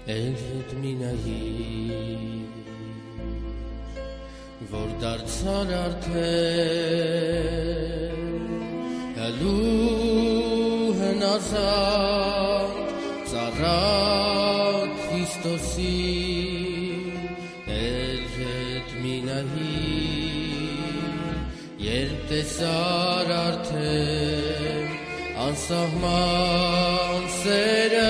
Էդ մինայի որ դարձար արդեն հալու հնազանդ ծառատ Քրիստոսի Էդ մինայի երբ տեսար արդեն անսահման սերը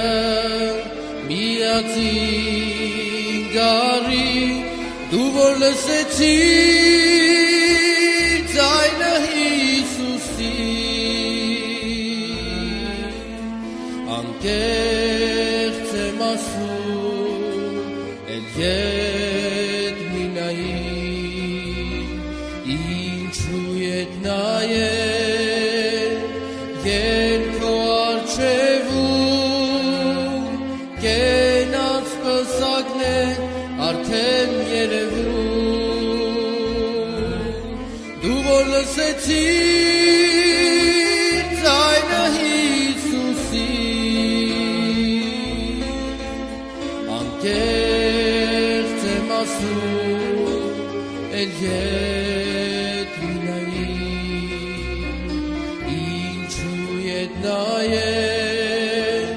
միածին գարի դու որ լսեցիր ձայնը Հիսուսի անկեղծ եմ ասում էլ ետ մինայի ինչու ետ նայել երկո արջևում կենաց պսակներ արդեն երևում դու որ լսեցիր ձայնը Հիսուսի անկեղծ եմ ասում էլ ետ մինայի ինչու ետ նայել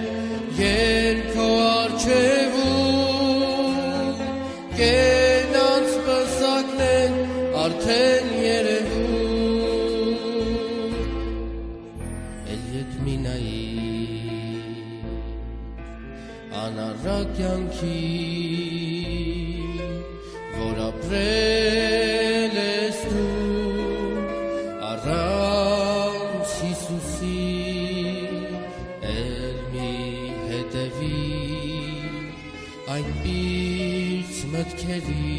երկո արջևում կենաց պսակներ արդեն երևում էլ ետ մինայի անառակ կյանքի որ ապրել ես դու առանց Հիսուսի էլ մի հետևի այնպիսի մտքերի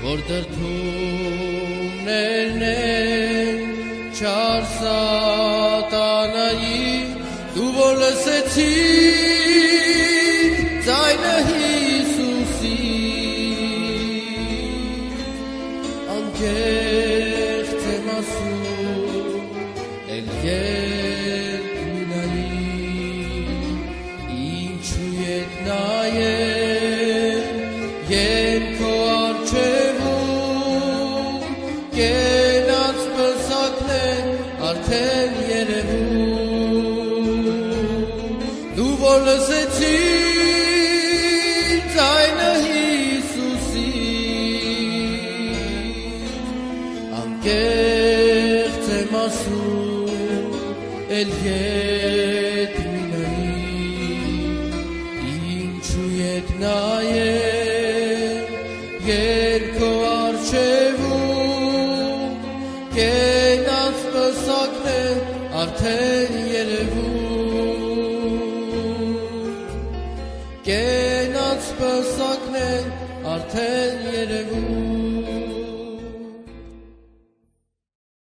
որ դրդումներն են չար սատանայի դու որ լսեցիր ձայնը Հիսուսի անկեղծ եմ ասում էլ ետ մինայի ինչու ետ նայել երկո արջևում կենաց պսակներ արդեն երևում դու որ լսեցիր ձայնը Հիսուսի անկեղծ եմ ասում էլ ետ մինայի ինչու ետ նայել երկո արջևում կենաց պսակներ արդեն երևում կենաց պսակներ արդեն երևում